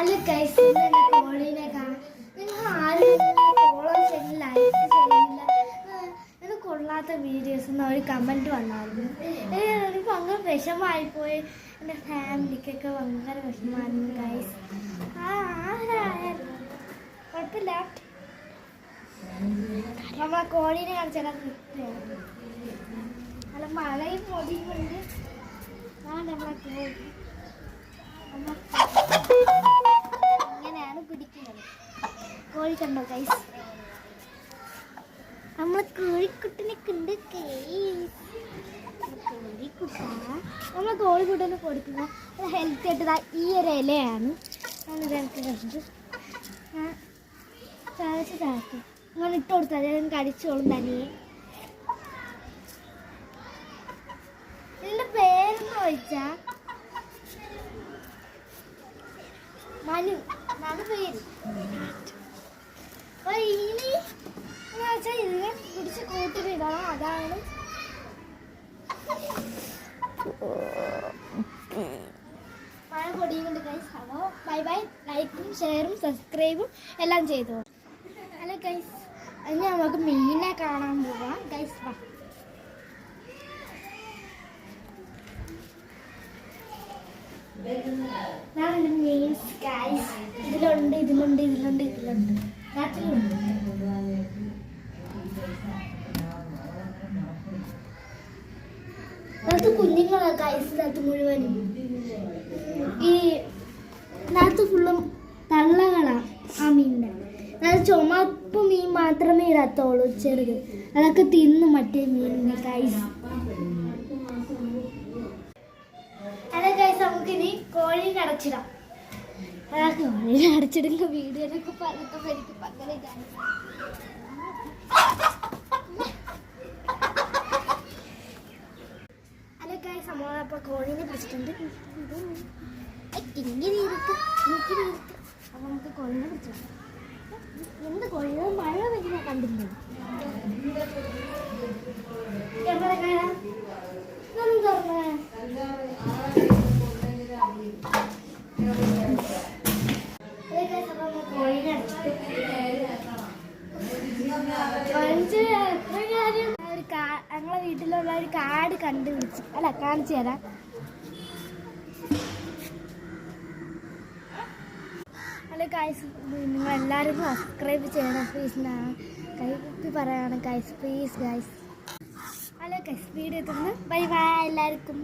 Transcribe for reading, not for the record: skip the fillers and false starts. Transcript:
അല്ല ഗൈസ്, കോളീനെ കാണാൻ നിങ്ങൾ ആരും ഫോളോ ചെയ്യില്ല, ലൈക്ക് ചെയ്യുന്നില്ല. ഇത് കൊള്ളാത്ത വീഡിയോസ് എന്ന് ഒരു കമൻറ്റ് വന്നായിരുന്നു. എനിക്ക് ഭയങ്കര വിഷമമായിപ്പോയി. എൻ്റെ ഫാമിലിക്കൊക്കെ ഭയങ്കര വിഷമമായിരുന്നു ഗൈസ്. ആരായാലും കുഴപ്പമില്ല. നമ്മളെ കോളീനെ കാണിച്ചാൽ നല്ല മഴയും പൊടിയുണ്ട്. നമ്മളെ കോഴി ഇങ്ങനെയാണ് പിടിക്കുന്നത്. കോഴി കണ്ടോ ഗൈസ്? നമ്മളെ കോഴിക്കുട്ടനെ കണ്ട് നമ്മളെ കോഴിക്കുട്ടനെ കൊടുക്കുന്ന ഹെൽത്തി ആയിട്ട് ഈ ഒരു ഇലയാണ്. ഞാനിതെനിക്ക് കണ്ടു ചാച്ചു അങ്ങനെ ഇട്ട് കൊടുത്താൽ എനിക്ക് അടിച്ചോളും തനിയെ. ഇതിൻ്റെ പേരെന്ന് ചോദിച്ചാൽ മനു എന്നാണ് പേര്. അപ്പോൾ ഇനി വെച്ചാൽ ഇതിനെ പിടിച്ച് കൂട്ടിലിടണം. അതാണ് മഴ പൊടിയുന്നുണ്ട് ഗൈസ്. അപ്പോൾ ബൈ ബൈ. ലൈക്കും ഷെയറും സബ്സ്ക്രൈബും എല്ലാം ചെയ്തോ. ഹലോ ഗൈസ്, ഇനി നമുക്ക് മീനെ കാണാൻ പോവാം ഗൈസ്. വാ. മീൻസ് ഗൈസ് ഇതിലുണ്ട് ഇതിലുണ്ട് ഇതിലുണ്ട് ഇതിലുണ്ട് നാട്ടിലുണ്ട്. അതിനകത്ത് കുഞ്ഞുങ്ങളാണ് ഗൈസ്. ഇതിനകത്ത് മുഴുവനും ഈ ഇതിനകത്ത് ഫുള്ളും തള്ളകളാണ്. ആ മീനിൻ്റെ അത് ചുമപ്പ് മീൻ മാത്രമേ ഇടത്തുള്ളൂ, ചെറുത്. അതൊക്കെ തിന്നു മറ്റേ മീനിനെ ഗൈസ്. അതെ ഗൈസ്, നമുക്കിനി കോഴീനെ അടച്ചിടാം. കോഴീനെ അടച്ചിടുന്ന വീഡിയോയിലൊക്കെ പറഞ്ഞപ്പോൾ എനിക്ക് പങ്കെടുക്കാൻ ഗൈസ്. അല്ല ഗൈസ്, നമ്മളപ്പോൾ കോഴീനെ പിടിച്ചിട്ടുണ്ട്. ഇങ്ങനെ ഇരിക്കും. അപ്പോൾ നമുക്ക് കോഴീനെ പിടിച്ചിട്ടുണ്ട്. എന്ത് കോഴി? മഴ വരുന്ന കണ്ടില്ലേ? ക്യാമറ കാണാം. ഞങ്ങളെ വീട്ടിലുള്ള ഒരു കാർഡ് കണ്ടുപിടിച്ചു. അല്ല, കാണിച്ചു തരാം. ഹലോ ഗൈസ്, നിങ്ങളെല്ലാവരും സബ്സ്ക്രൈബ് ചെയ്യണം പ്ലീസ്. കൈ പറയാണ് guys, please guys. Hello guys, video എത്തുന്നു. ബൈ ബൈ എല്ലാവർക്കും.